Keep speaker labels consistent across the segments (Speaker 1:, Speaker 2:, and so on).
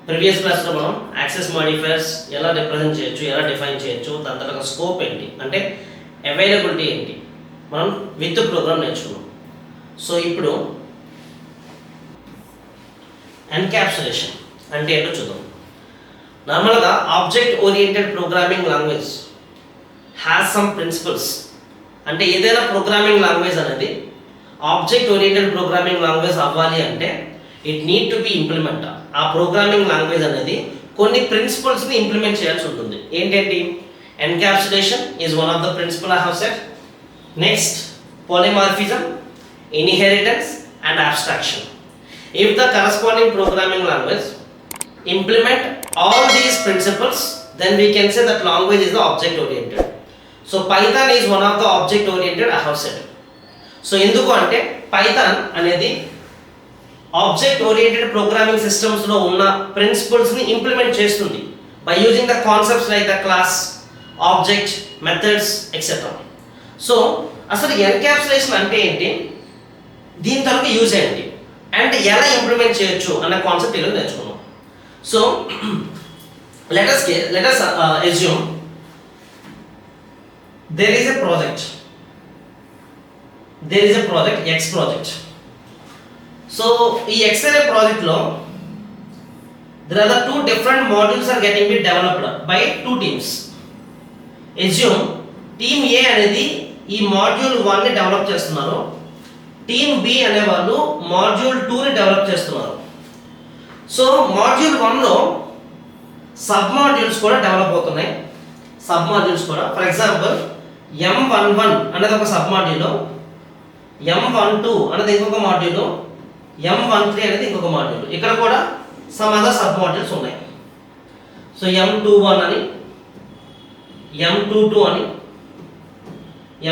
Speaker 1: Previous క్లాస్లో మనం access modifiers ఎలా రిప్రజెంట్ చేయొచ్చు, ఎలా డిఫైన్ చేయొచ్చు, దాని తర్వాత స్కోప్ ఏంటి, అంటే అవైలబిలిటీ ఏంటి, మనం విత్ ప్రోగ్రామ్ నేర్చుకున్నాం. సో ఇప్పుడు ఎన్క్యాప్సులేషన్ అంటే ఏంటో చూద్దాం. నార్మల్గా object oriented programming language has some principles. అంటే ఏదైనా ప్రోగ్రామింగ్ లాంగ్వేజ్ అనేది ఆబ్జెక్ట్ ఓరియంటెడ్ ప్రోగ్రామింగ్ లాంగ్వేజ్ అవ్వాలి అంటే it need to be implement. ఆ ప్రోగ్రామింగ్ లాంగ్వేజ్ అనేది కొన్ని ప్రిన్సిపల్స్ని ఇంప్లిమెంట్ చేయాల్సి ఉంటుంది. ఏంటంటే encapsulation is one of the principle I have set. Next polymorphism, inheritance and abstraction. If the corresponding programming language implement all these principles, then we can say that language is the object oriented. So Python is one of the object oriented I have said. So ఎందుకు అంటే Python అనేది object oriented programming systems లో ఉన్న principles ని implement చేస్తుంది by using the concepts like the class, object, methods etcetera. So అసలు encapsulation అంటే ఏంటి, దీని తరపు యూజ్ ఏంటి, అండ్ ఎలా ఇంప్లిమెంట్ చేయొచ్చు అన్న కాన్సెప్ట్ ఈరోజు నేర్చుకున్నాం. So let us assume there is a project X project. So ఈ X అనే ప్రాజెక్ట్ లో there are the two different modules are getting be developed by two teams. Assume team A అనేది ఈ module 1 ని develop చేస్తున్నారు, team B అనే వాళ్ళు module 2 ని డెవలప్ చేస్తున్నారు. సో మాడ్యూల్ 1 లో సబ్ మాడ్యూల్స్ కూడా డెవలప్ అవుతున్నాయి. సబ్ మాడ్యూల్స్ కూడా ఫర్ ఎగ్జాంపుల్ M11 అనేది ఒక సబ్ మాడ్యూల్, M12 అనేది ఇంకొక మాడ్యూల్, M13 అనేది ఇంకొక మాడ్యూల్. ఇక్కడ కూడా సమ్ అదర్ సబ్ మాడ్యూల్స్ ఉన్నాయి. సో M21 అని, M22 అని,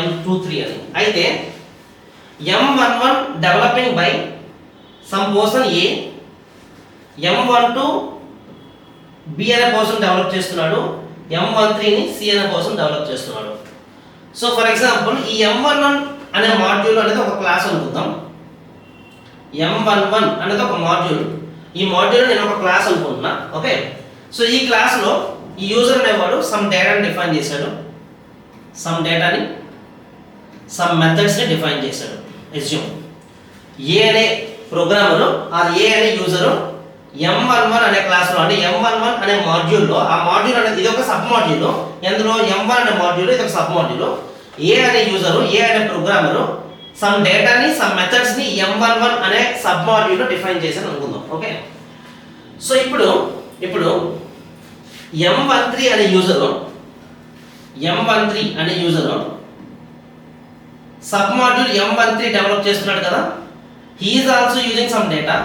Speaker 1: M23 అని. అయితే M11 developing by some person A, M12 B అనే పర్సన్ డెవలప్ చేస్తున్నాడు, M13 ని C అనే పర్సన్ డెవలప్ చేస్తున్నాడు. సో ఫర్ ఎగ్జాంపుల్ ఈ M11 అనే మాడ్యూల్ అనేది ఒక క్లాస్ అనుకుందాం. M11 అనేది ఒక మాడ్యూల్, ఈ మాడ్యూల్ నేను ఒక క్లాస్ అనుకుంటున్నా. ఓకే, సో ఈ క్లాస్లో ఈ యూజర్ అనేవాడు సమ్ డేటాని డిఫైన్ చేశాడు, సమ్ డేటాని, సమ్ మెథడ్స్ని డిఫైన్ చేశాడు. ఎస్యూమ్ ఏ అనే ప్రోగ్రామరు ఆర్ ఏ అనే యూజరు M11 అనే క్లాస్లో, అంటే M11 అనే మాడ్యూల్లో, ఆ మాడ్యూల్ అనేది ఇది ఒక సబ్ మాడ్యూల్, ఎందులో M1 అనే మాడ్యూల్ ఇది ఒక సబ్ మాడ్యూల్. ఏ అనే యూజరు, ఏ అనే ప్రోగ్రామరు సమ్ డేటాని, సమ్ మెథడ్స్ని M11 అనే సబ్ మాడ్యూల్లో డిఫైన్ చేశాను అనుకుందాం. ఓకే, సో ఇప్పుడు M13 అనే user sub module M13 develop చేస్తున్నాడు కదా. He is also using some data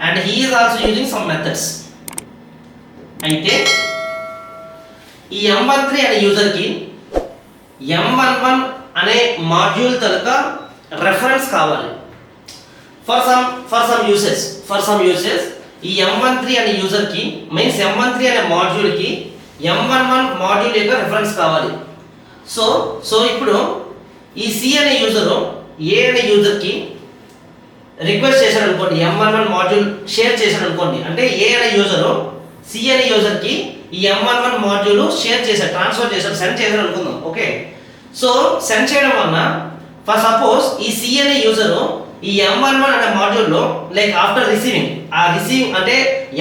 Speaker 1: and he is also using some methods. అయితే ఈ M13 అనే యూజర్కి M11 అనే మాడ్యూల్ తలక రెఫరెన్స్ కావాలి ఫర్ సమ్ యూసెస్. ఈ M13 అనే యూజర్కి మీన్స్ M13 అనే మాడ్యూల్కి M11 మాడ్యూల్ యొక్క రెఫరెన్స్ కావాలి. సో ఇప్పుడు ఈ C అనే యూజరు ఏ అనే యూజర్కి రిక్వెస్ట్ చేశాడు అనుకోండి, M11 మాడ్యూల్ షేర్ చేశాడు అనుకోండి, అంటే ఏ అనే యూజరు C అనే యూజర్కి ఈ M11 మాడ్యూల్ షేర్ చేశాడు, ట్రాన్స్ఫర్ చేశాడు, సెండ్ చేశాడు అనుకుందాం. ఓకే, సో సెండ్ చేయడం వలన ఫర్ సపోజ్ ఈ C అనే యూజరు ఈ M11 అనే మాడ్యూల్లో లైక్ ఆఫ్టర్ రిసీవింగ్ అంటే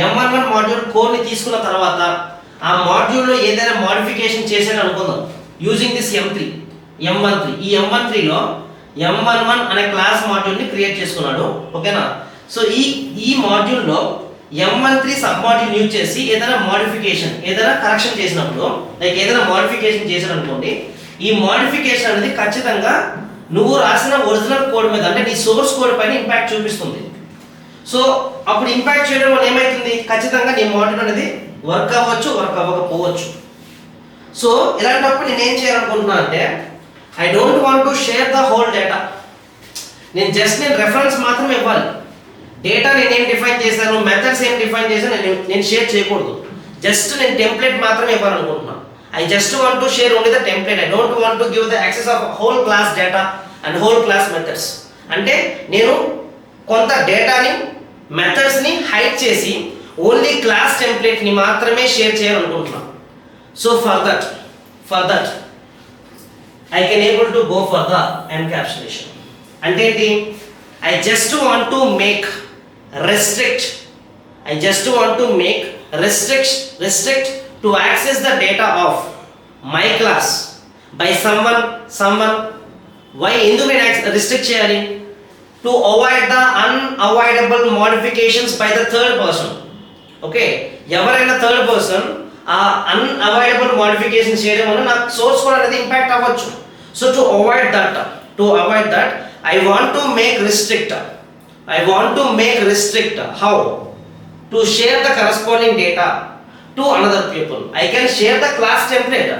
Speaker 1: M11 మాడ్యూల్ కోడ్ని తీసుకున్న తర్వాత ఆ మాడ్యూల్లో ఏదైనా మోడిఫికేషన్ చేశాడు అనుకుందాం యూజింగ్ దిస్ M13. ఈ M13లో M11 అనే క్లాస్ మాడ్యూల్ని క్రియేట్ చేసుకున్నాడు. ఓకేనా, సో ఈ మాడ్యూల్లో M13 సబ్ మాడ్యూల్ యూజ్ చేసి ఏదైనా మోడిఫికేషన్, ఏదైనా కరెక్షన్ చేసినప్పుడు, లైక్ ఏదైనా మోడిఫికేషన్ చేశాడు అనుకోండి, ఈ మోడిఫికేషన్ అనేది ఖచ్చితంగా నువ్వు రాసిన ఒరిజినల్ కోడ్ మీద, అంటే నీ సోర్స్ కోడ్ పైన ఇంపాక్ట్ చూపిస్తుంది. సో అప్పుడు ఇంపాక్ట్ చేయడం వల్ల ఏమవుతుంది, ఖచ్చితంగా నీ మాడ్యూల్ అనేది వర్క్ అవ్వచ్చు, వర్క్ అవ్వకపోవచ్చు. సో ఇలాంటప్పుడు నేను ఏం చేయాలనుకుంటున్నా అంటే I don't want to share the whole data. నేను రెఫరెన్స్ మాత్రమే ఇవ్వాలి. డేటా నేనేం డిఫైన్ చేశాను, మెథడ్స్ ఏం డిఫైన్ చేశాను నేను షేర్ చేయకూడదు. జస్ట్ నేను టెంప్లెట్ మాత్రమే ఇవ్వాలనుకుంటున్నాను. I just want to share only the template. I don't want to give the access of whole class data and whole class methods. అంటే నేను కొంత డేటాని, మెథడ్స్ని హైడ్ చేసి ఓన్లీ క్లాస్ టెంప్లెట్ని మాత్రమే షేర్ చేయాలనుకుంటున్నాను. So for that I can able to go for the encapsulation. అంటే ఏంటి? I just want to make restrict to access the data of my class by someone. Why ఎందుకు నేను restrict చేయాలి? To avoid the unavoidable modifications by the third person. Okay, ఎవరైనా third person ఆ unavoidable modification చేయడం వల్ల నాకు source code అనేది impact అవ్వచ్చు. So to avoid that I want to make restrict how to share the corresponding data to another people. I can share the class template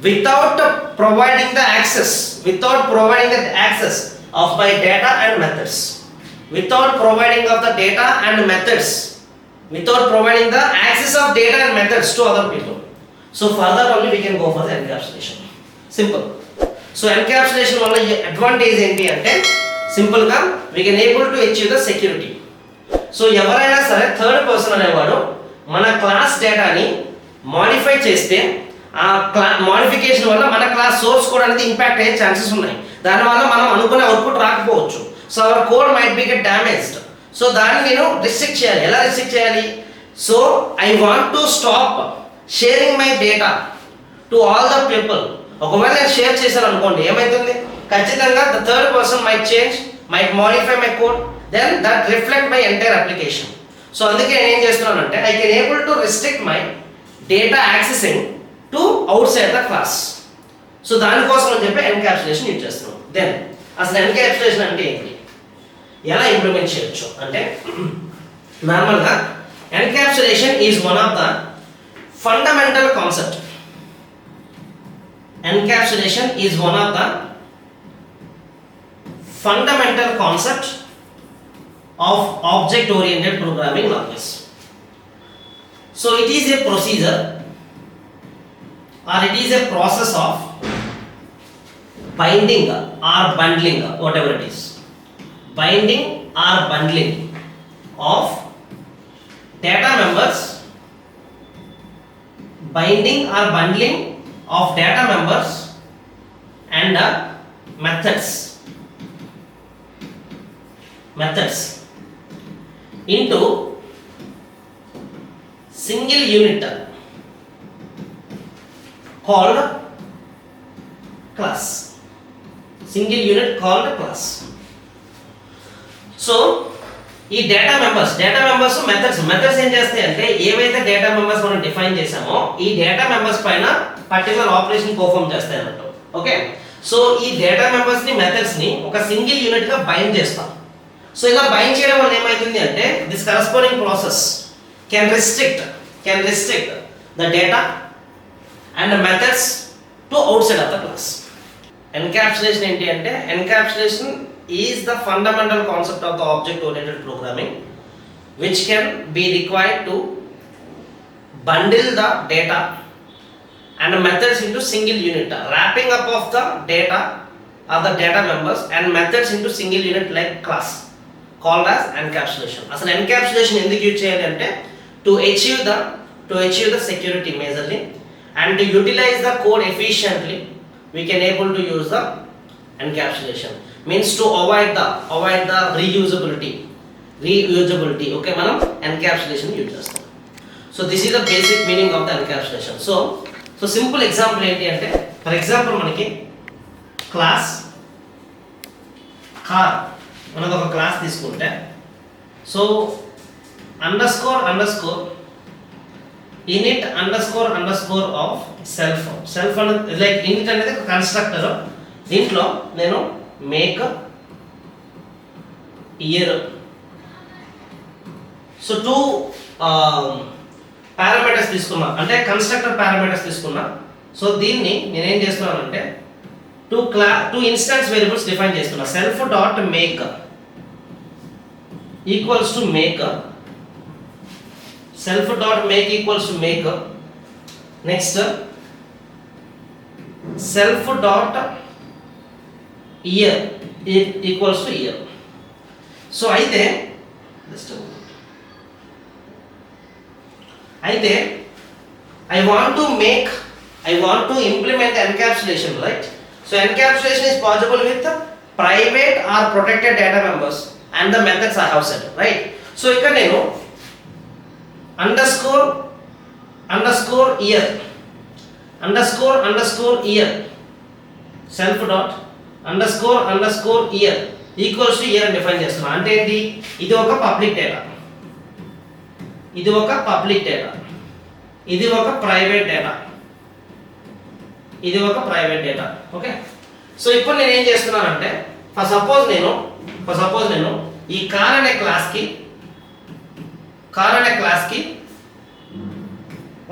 Speaker 1: without providing the access of my data and methods, without providing the access of data and methods to other people. So further only we can go for the encapsulation. Simple. So encapsulation వల్ల advantage ఏంటి అంటే simple గా we can able to achieve the security. So ఎవరైనా సరే third person అనేవాడు మన class డేటాని modify చేస్తే ఆ మోడిఫికేషన్ వల్ల మన క్లాస్ సోర్స్ కోడ్ అనేది ఇంపాక్ట్ అయ్యే ఛాన్సెస్ ఉన్నాయి. దానివల్ల మనం అనుకునే అవుట్పుట్ రాకపోవచ్చు. So our code might be get damaged. So దాన్ని నేను రిస్ట్రిక్ట్ చేయాలి. ఎలా రిస్ట్రిక్ట్ చేయాలి? So I want to stop sharing my data to all the people. ఒకవేళ నేను షేర్ చేశాను అనుకోండి, ఏమైతుంది? ఖచ్చితంగా the third person might modify my code, then that reflect my entire application. So అందుకే నేను ఏం చేస్తున్నానంటే I can able to restrict my data accessing to out side the class. So దానికోసం అని చెప్పి ఎన్క్యాప్సులేషన్ యూజ్ చేస్తున్నాం. దెన్ అసలు encapsulation అంటే ఏంటి, ఎలా ఇంప్లిమెంట్ చేయొచ్చు అంటే నార్మల్గా encapsulation is one of the fundamental concept. Encapsulation is one of the fundamental concept of object-oriented programming language. So it is a procedure or it is a process of binding or bundling, whatever it is, binding or bundling of data members, binding or bundling of data members and methods into single unit called class. So ఈ data members methods ఏం చేస్తాయి అంటే ఏవైతే data members మనం define చేసామో ఈ data members పైన particular operation perform చేస్తాయి అన్నట్టు. ఓకే, సో ఈ డేటా మెంబర్స్ ని మెథడ్స్ ని ఒక సింగిల్ యూనిట్ గా బైండ్ చేస్తాం. సో ఇలా బైండ్ చేయడం వల్ల ఏమైతుంది అంటే this corresponding process can restrict the data and methods to out side of the class. Encapsulation ఏంటి అంటే encapsulation is the fundamental concept of the object-oriented programming, which can be required to bundle the data and methods into single unit, wrapping up of the data or the data members and methods into single unit like class, called as encapsulation. As an encapsulation ఎందుకు use చేయాలి అంటే to achieve the security majorly and to utilize the code efficiently, we can able to use the encapsulation. Means to avoid the reusability. Okay, మనం encapsulation use చేస్తాం. So this is the basic meaning of the encapsulation. So simple example ఏంటి అంటే for example మనకి class car మనకు ఒక class తీసుకుంటే so underscore init underscore of self అనేది like init అనేది ఒక కన్స్ట్రక్టర్. దీంట్లో నేను make year so two parameters తీసుకున్నా అంటే కన్స్ట్రక్టర్ పారామీటర్స్ తీసుకున్నా. సో దీన్ని నేనేం చేస్తున్నానంటే టూ ఇన్స్టాన్స్ వేరియబుల్స్ డిఫైన్ చేస్తున్నా. Self dot make equals to make, next self dot year equals to year. So అయితే అయితే I want to implement encapsulation, right? So encapsulation is possible with private or protected data members and the methods I have said, right? So ఇక్కడ నేను underscore year self dot underscore year equals to year అని define చేస్తున్నాను. అంటే ఏంటి? ఇది ఒక public data, ఇది ఒక ప్రైవేట్ డేటా, ఓకే. సో ఇప్పుడు నేను ఏం చేస్తున్నానంటే ఫర్ సపోజ్ నేను ఈ కార్ అనే క్లాస్కి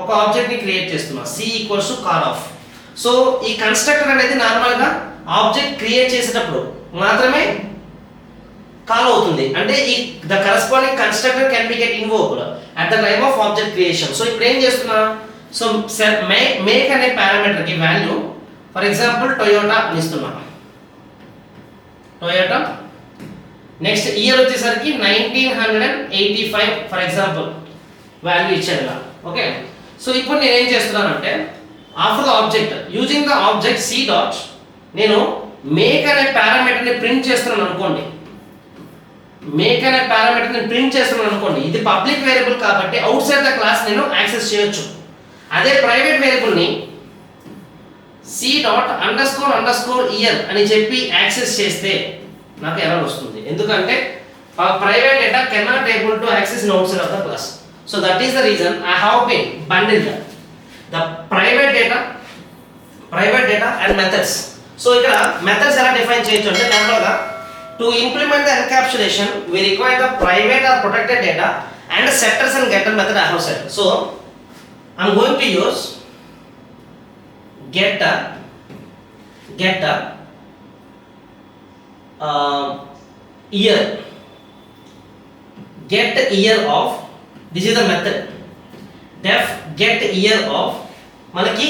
Speaker 1: ఒక ఆబ్జెక్ట్ ని క్రియేట్ చేస్తున్నా, c equals to car of. So ఈ కన్స్ట్రక్టర్ అనేది నార్మల్గా ఆబ్జెక్ట్ క్రియేట్ చేసేటప్పుడు మాత్రమే కాల్ అవుతుంది. అంటే ఈ the corresponding constructor can be get invoked at the time of object creation. So ఇప్పుడు ఏం చేస్తున్నా, సో మేక్ అనే పారామీటర్ కి వాల్యూ ఫర్ ఎగ్జాంపుల్ టొయోటా అని ఇస్తున్నా, టొయోటా. నెక్స్ట్ ఇయర్ వచ్చేసరికి 1985 ఫర్ ఎగ్జాంపుల్ వాల్యూ ఇచ్చాను, ఓకే. సో ఇప్పుడు నేను ఏం చేస్తున్నానంటే after the object using the object c dot నేను మేక్ అనే పారామీటర్ ని ప్రింట్ చేస్తున్నాను అనుకోండి, ఇది పబ్లిక్ వేరియబుల్ కాబట్టి అవుట్ సైడ్ ద క్లాస్ నేను యాక్సెస్ చేయొచ్చు. అదే ప్రైవేట్ వేరియబుల్ ని సి డాట్ అండర్స్కోర్ ఇయర్ అని చెప్పి యాక్సెస్ చేస్తే నాకు ఎర్రర్ వస్తుంది. ఎందుకంటే private data cannot able to access in outside of the class. So that is the reason I have been bundled the private data and methods. So ఇక్కడ methods ఎలా define చేయొచ్చు అంటే నార్మల్గా to implement the encapsulation we require the private or protected data and setters and getter method I have said. So I'm going to use getter year, get year of, this is the method def get year of, మనకి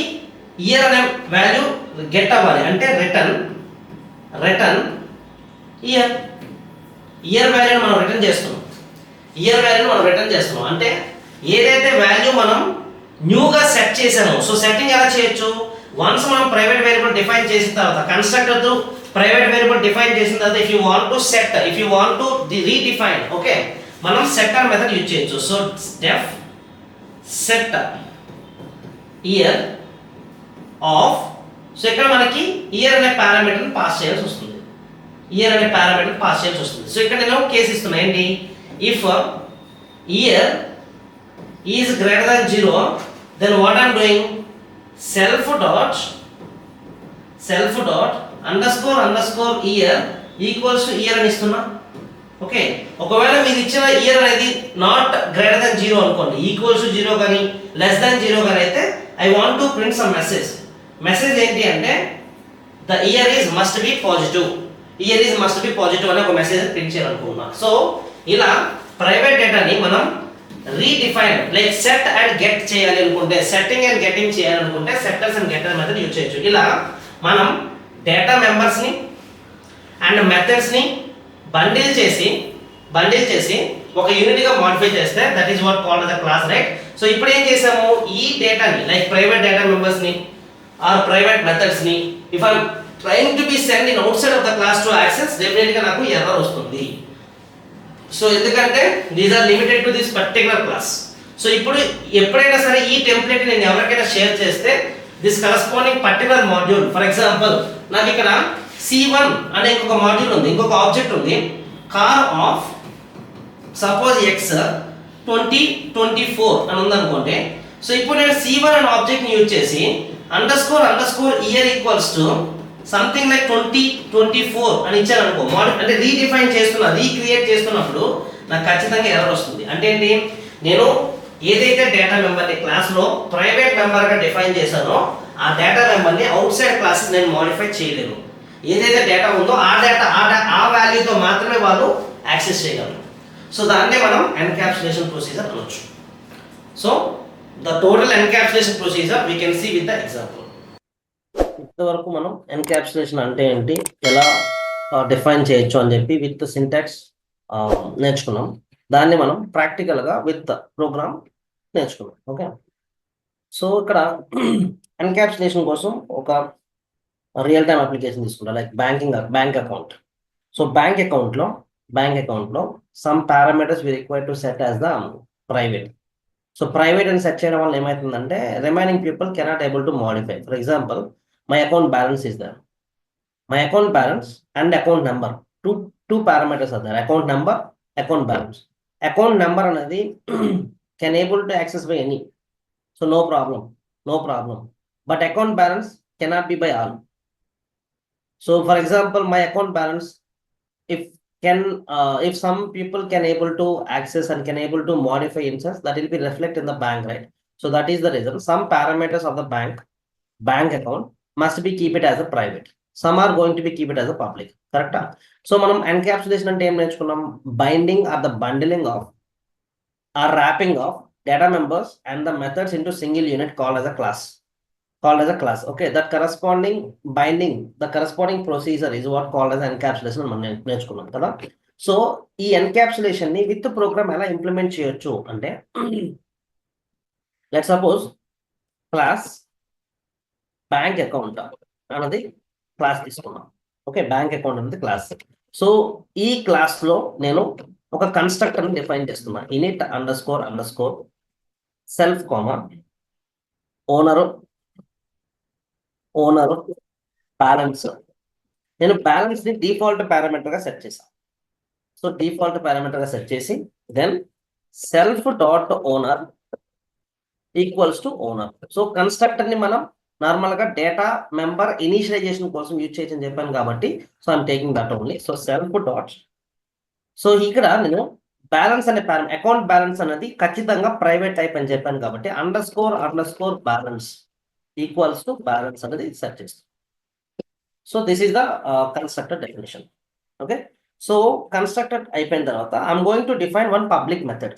Speaker 1: year అనే value get అవ్వాలి అంటే return year వాల్యూని మనం return చేస్తున్నాం. అంటే ఏదైతే value మనం న్యూగా సెట్ చేసామో, సో సెట్టింగ్ ఎలా చేయొచ్చు, వన్స్ మనం ప్రైవేట్ వేరియబుల్ డిఫైన్ చేసిన తర్వాత కన్స్ట్రక్టర్ తో ప్రైవేట్ వేరియబుల్ డిఫైన్ చేసిన తర్వాత if you want to redefine, okay, మనం సెట్టర్ మెథడ్ యూజ్ చేయొచ్చు. So deaf set year of, so ఇక్కడ మనకి ఇయర్ అనే పారామీటర్ని పాస్ చేయాల్సి వస్తుంది. సో ఇక్కడ నేను కేసు ఇస్తున్నా ఏంటి, if year is greater than 0 then what I'm doing self dot underscore year equals to year అని ఇస్తున్నా, ఓకే. ఒకవేళ మీరు ఇచ్చిన ఇయర్ అనేది నాట్ గ్రేటర్ దాన్ 0 అనుకోండి, ఈక్వల్స్ టు 0 కానీ లెస్ దాన్ 0 కానీ అయితే I want to print some message ఏంటి అంటే the year is must be positive అనే ఒక మెసేజ్ ప్రింట్ చేయాలనుకున్నా. సో ఇలా ప్రైవేట్ డేటాని మనం redefine like set and get చేయాలి అనుకుంటే, సెట్టింగ్ అండ్ గెట్టింగ్ చేయాలనుకుంటే setters and getter method use చేయొచ్చు. ఇలా మనం డేటా మెంబర్స్ ని అండ్ మెథడ్స్ ని బండిల్ చేసి ఒక యూనిట్ గా మోడిఫై చేస్తే that is what called the class, right. So ఇప్పుడు ఏం చేసాము, ఈ డేటాని లైక్ ప్రైవేట్ డేటా మెంబర్స్ ని ఆర్ ప్రైవేట్ మెథడ్స్ ని if I trying to be sent in outside of the class to access, definitely గా నాకు ఎర్రర్ వస్తుంది. సో ఎందుకంటే these are limited to this particular class. So ఇప్పుడు ఎప్పుడైనా సరే ఈ టెంప్లెట్ నేను ఎవరికైనా షేర్ చేస్తే this corresponding particular module, for example నాకు ఇక్కడ C1 అనే ఇంకొక మాడ్యూల్ ఉంది, ఇంకొక ఆబ్జెక్ట్ ఉంది, కార్ ఆఫ్ సపోజ్ x 2024 అని ఉందనుకోండి. సో ఇప్పుడు నేను C1 అనే ఆబ్జెక్ట్ ని యూజ్ చేసి underscore year equals to something like 2024 అని ఇచ్చాను అనుకో, అంటే రీక్రియేట్ చేస్తున్నప్పుడు నాకు ఖచ్చితంగా ఎర్రర్ వస్తుంది. అంటే ఏంటి, నేను ఏదైతే డేటా మెంబర్ని క్లాస్లో ప్రైవేట్ మెంబర్గా డిఫైన్ చేశానో ఆ డేటా మెంబర్ని అవుట్ సైడ్ క్లాసెస్ నేను మోడిఫై చేయలేను. ఏదైతే డేటా ఉందో ఆ వాల్యూతో మాత్రమే వాళ్ళు యాక్సెస్ చేయగలరు. సో దాన్నే మనం ఎన్క్యాప్సులేషన్ ప్రొసీజర్ అనొచ్చు. So the total encapsulation procedure we can see with the example. ఇంతవరకు మనం ఎన్క్యాప్సులేషన్ అంటే ఏంటి, ఎలా డిఫైన్ చేయొచ్చు అని చెప్పి విత్ సింటాక్స్ నేర్చుకున్నాం. దాన్ని మనం ప్రాక్టికల్గా విత్ ప్రోగ్రామ్ నేర్చుకున్నాం. ఓకే, సో ఇక్కడ ఎన్క్యాప్సులేషన్ కోసం ఒక రియల్ టైమ్ అప్లికేషన్ తీసుకుంటా, like bank account. So bank అకౌంట్లో some parameters we require to set as the private. So private అని సెట్ చేయడం వల్ల ఏమవుతుందంటే remaining people cannot able to modify. For example, my account balance is there, my account balance and account number, two parameters are there, account number, account balance. Account number అనేది can able to access by any, so no problem, but account balance cannot be by all. So for example, my account balance, if if some people can able to access and can able to modify instance, that will be reflect in the bank, right? So that is the reason some parameters of the bank account must be keep it as a private, some are going to be keep it as a public. Correct? So మనం encapsulation అంటే ఏం నేర్చుకున్నాం? Binding or the bundling of or wrapping of data members and the methods into single unit called as a class. Okay, that corresponding binding, the corresponding procedure is what called as encapsulation మనం నేర్చుకున్నాం కదా. So ఈ encapsulation ని with programme ఎలా implement చేయొచ్చు అంటే, let suppose class bank account అన్నది class తీసుకున్నాం. ఓకే, బ్యాంక్ అకౌంట్ అనేది క్లాస్. సో ఈ క్లాస్ లో నేను ఒక కన్స్ట్రక్టర్ ని డిఫైన్ చేస్తున్నా, init underscore self comma owner balance. నేను బ్యాలెన్స్ ని డిఫాల్ట్ పారామీటర్ గా సెట్ చేశాను. సో డిఫాల్ట్ పారామీటర్ గా సెట్ చేసి then self dot owner equals to owner. So constructor ని మనం నార్మల్ గా డేటా మెంబర్ ఇనిషియలైజేషన్ కోసం యూజ్ చేయొచ్చని చెప్పాను కాబట్టి, so I'm taking that only. So self dot, so ఇక్కడ నేను బ్యాలెన్స్ అనే అకౌంట్ బ్యాలెన్స్ అనేది ఖచ్చితంగా ప్రైవేట్ టైప్ అని చెప్పాను కాబట్టి under score balance equals to balance అనేది సెట్ చేస్తాం. So this is the constructor definition. Okay, so constructor అయిపోయిన తర్వాత I'm going to define one public method.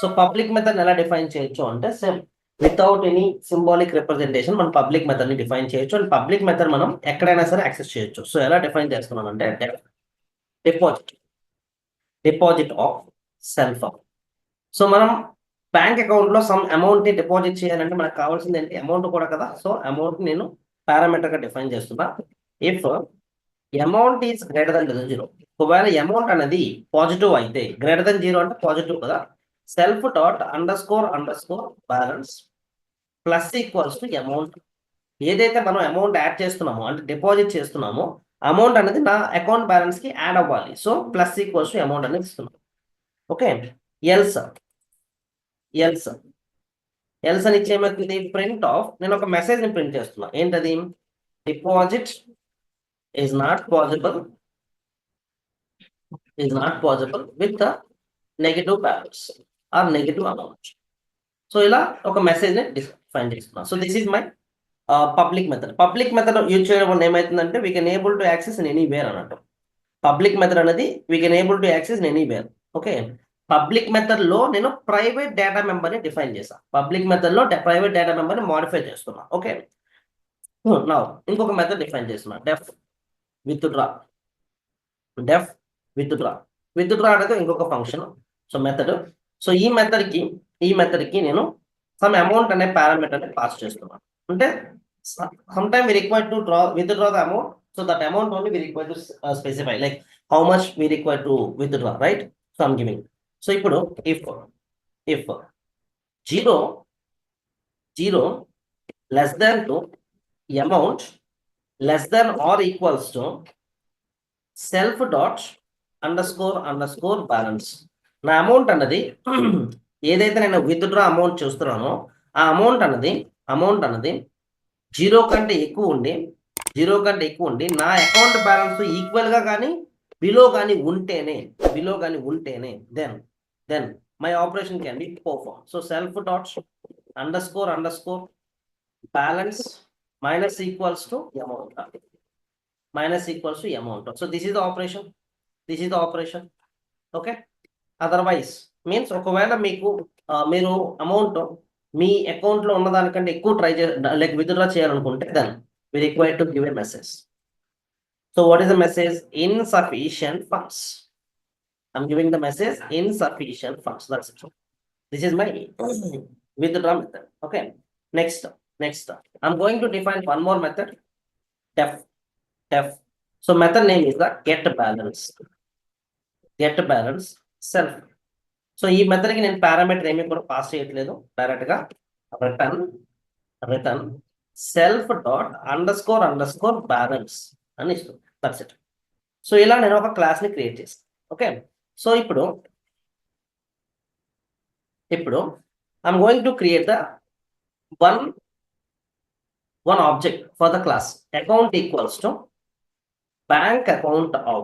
Speaker 1: So public method ఎలా డిఫైన్ చేయొచ్చు అంటే, same without any symbolic representation మనం public method ని define చేయొచ్చు. అండ్ పబ్లిక్ మెథడ్ మనం ఎక్కడైనా సరే యాక్సెస్ చేయొచ్చు. సో ఎలా డిఫైన్ చేస్తున్నాం అంటే, డిపాజిట్ ఆఫ్ సెల్ఫ్. సో మనం బ్యాంక్ అకౌంట్ లో సమ్ అమౌంట్ ని డిపాజిట్ చేయాలంటే మనకు కావాల్సింది ఏంటి? అమౌంట్ కూడా కదా. సో అమౌంట్ నేను పారామీటర్ గా డిఫైన్ చేస్తున్నా. If amount is greater than 0, ఒకవేళ అమౌంట్ అనేది పాజిటివ్ అయితే, గ్రేటర్ దెన్ 0 అంటే పాజిటివ్ కదా, self dot underscore balance plus equals to amount. ఏదైతే మనం అమౌంట్ యాడ్ చేస్తున్నామో అంటే డిపాజిట్ చేస్తున్నామో అమౌంట్ అనేది నా అకౌంట్ బ్యాలెన్స్ కి యాడ్ అవ్వాలి. So plus equals to amount అనేది ఇస్తున్నాం. ఓకే, ఎల్స్ అని ఇచ్చేమవుతుంది? ప్రింట్ ఆఫ్, నేను ఒక మెసేజ్ ని ప్రింట్ చేస్తున్నా. ఏంటది? Deposit is not possible with the negative balance or negative amount. So ఇలా ఒక మెసేజ్ ని డిఫైన్ చేస్తున్నా. So this is my public method use చేయడం వల్ల ఏమవుతుందంటే, we can able to access in anywhere అన్నట్టు. పబ్లిక్ మెథడ్ అనేది we can able to access in anywhere. Okay, public method లో నేను ప్రైవేట్ డేటా మెంబర్ ని డిఫైన్ చేశాను. పబ్లిక్ మెథడ్ లో ప్రైవేట్ డేటా మెంబర్ ని మోడిఫై చేస్తున్నా. ఓకే, నా ఇంకొక మెథడ్ డిఫైన్ చేస్తున్నా, డెఫ్ విత్డ్రా అనేది ఇంకొక ఫంక్షన్. సో మెథడ్, సో ఈ మెథడ్ కి నేను సమ్ అమౌంట్ అనే పారామీటర్ ని పాస్ చేస్తున్నాను. అంటే some time we require to withdraw the amount, so that amount only we require to specify, like how much we require to withdraw, right? So I'm giving. So ఇప్పుడు if 0 less than to amount less than or equals to self dot underscore balance. నా amount అన్నది ఏదైతే నేను withdraw amount చూస్తున్నానో ఆ amount అన్నది 0 కంటే ఎక్కువ ఉండి నా అకౌంట్ బ్యాలెన్స్ ఈక్వల్ గా కానీ బిలో కానీ ఉంటేనే then my operation can be perform. So self dot underscore balance minus equals to amount. So this is the operation. Okay, otherwise means ఒకవేళ మీరు అమౌంట్ మీ అకౌంట్ లో ఉన్నదానికంటే ఎక్కువ లైక్ విత్డ్రా చేయాలనుకుంటే, then we require to give a message. So what is the message? Insufficient funds. I'm giving the message insufficient funds. That's it. This is my withdraw method. Okay. Next. I'm going to define one more method. Def. So method name is the get balance self. So ఈ మెథడ్కి నేను parameter ఏమీ కూడా pass చేయట్లేదు, డైరెక్ట్గా return self dot underscore balance అని ఇస్తుంది. That's it. So ఇలా నేను ఒక క్లాస్ని క్రియేట్ చేస్తాను. ఓకే. సో ఇప్పుడు I'm going to create the one object for the class account equals to bank account of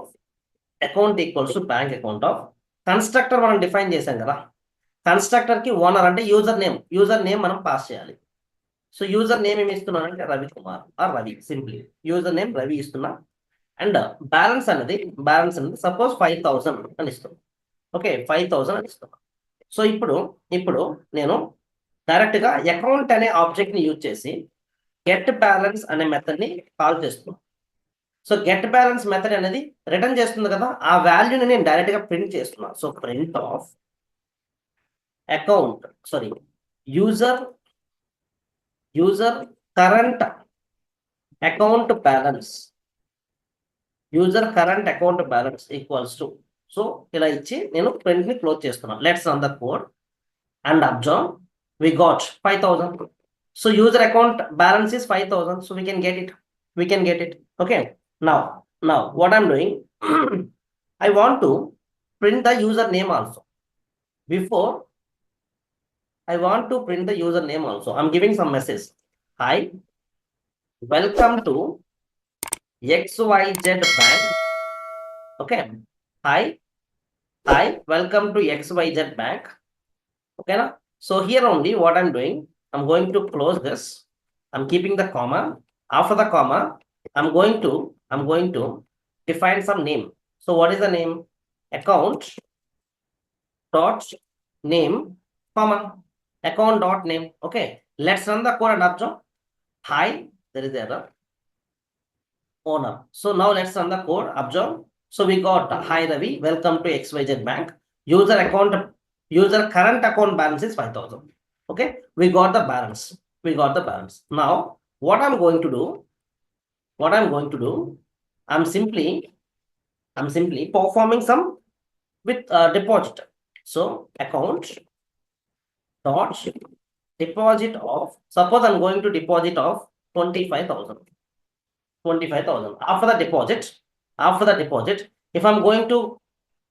Speaker 1: constructor మనం డిఫైన్ చేసాం కదా. కన్స్ట్రక్టర్ కి ఓనర్ అంటే యూజర్ నేమ్ మనం పాస్ చేయాలి. సో యూజర్ నేమ్ ఏమి ఇస్తున్నానంటే Ravikumar or Ravi, simply user name Ravi ఇస్తున్నా. అండ్ బ్యాలెన్స్ అనేది సపోజ్ 5,000 అని ఇస్తున్నాం. ఓకే, 5,000 అని ఇస్తున్నా. సో ఇప్పుడు నేను డైరెక్ట్ గా అకౌంట్ అనే ఆబ్జెక్ట్ ని యూజ్ చేసి గెట్ బ్యాలెన్స్ అనే మెథడ్ ని కాల్ చేస్తున్నాం. సో గెట్ బ్యాలెన్స్ మెథడ్ అనేది రిటర్న్ చేస్తుంది కదా, ఆ వాల్యూని నేను డైరెక్ట్ గా ప్రింట్ చేస్తున్నా. So print of user current account balance equals to, so ఇలా ఇచ్చి నేను ప్రింట్ ని క్లోజ్ చేస్తున్నా. Let's run the code and observe we got 5,000. So user account balance is 5,000, so we can get it. Okay. Now what I'm doing, I want to print the username also. Before I want to print the username also, I'm giving some message. Hi, welcome to XYZ Bank. Okay. Hi, welcome to XYZ Bank. Okay na? So here only what I'm doing, I'm going to close this. I'm keeping the comma. After the comma, I'm going to define some name. So what is the name? Account dot name, comma, account dot name. Okay, let's run the code and observe. Hi, there is error. Owner. So now let's run the code, observe. So we got hi Ravi, welcome to XYZ Bank. User current account balance is 5,000. Okay, we got the balance. Now what I'm going to do, I'm simply performing some with deposit. So account dot deposit of, suppose I'm going to deposit of 25,000. After the deposit, if I'm going to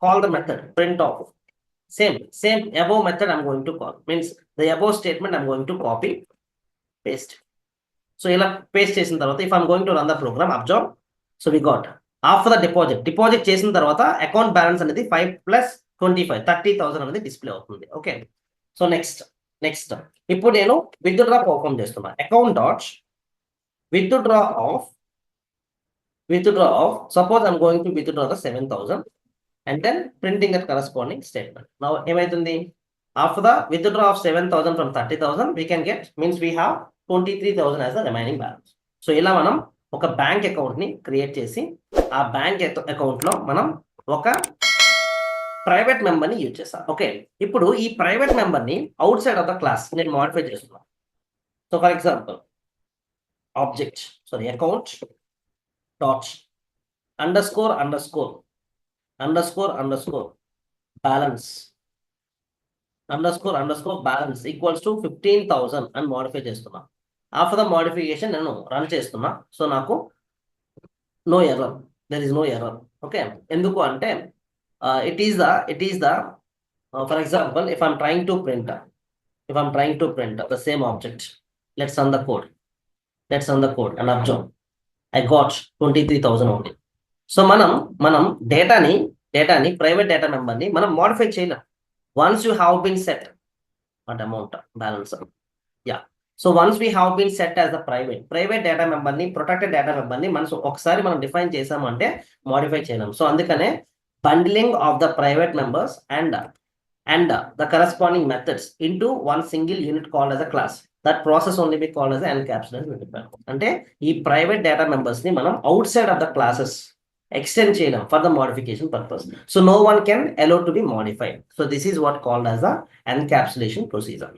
Speaker 1: call the method print of, same above method I'm going to call, means the above statement I'm going to copy paste. So ఇలా paste చేసిన తర్వాత if I'm going to run the program, observe. So we got after the deposit చేసిన తర్వాత account balance అనేది 5 + 25 30,000 అనేది display అవుతుంది. Okay. So next ఇప్పుడు నేను విత్డ్రా పర్ఫామ్ చేస్తున్నా. Account dot withdraw of suppose I'm going to withdraw the 7,000 and then printing that corresponding statement. Now ఏమైతుంది, after the withdraw of 7,000 from 30,000 we can get, means we have 23,000 as the remaining balance. So ఇలా మనం ఒక bank account ని create చేసి ఆ bank account లో మనం ఒక ప్రైవేట్ మెంబర్ ని యూజ్ చేస్తాం. ఓకే. ఇప్పుడు ఈ ప్రైవేట్ మెంబర్ ని out side of the class నేను మోడిఫై చేస్తున్నాను. So for example account dot underscore balance equals to 15,000 అని మోడిఫై చేస్తున్నా. ఆఫ్టర్ ద మోడిఫికేషన్ నేను రన్ చేస్తున్నా. సో నాకు there is no error. Okay. ఎందుకు అంటే it is the for example, if I'm trying to print the same object, let's run the code and observe I got 23,000 only. So మనం డేటాని private data member ని మనం modify చేయలేం. Once you have been set at amount balance, so once we have been set as the private data member ని, protected data member ని ఒకసారి మనం define చేసామంటే మోడిఫై చేయలేం. సో అందుకనే bundling of the private members and the corresponding methods into one single unit called as a class. That process only be called as an encapsulated unit. అంటే ఈ private data members ని మనం out side of the classes
Speaker 2: extend చేయడం for the modification purpose. So no one can allow to be modified. So this is what called as the encapsulation procedure.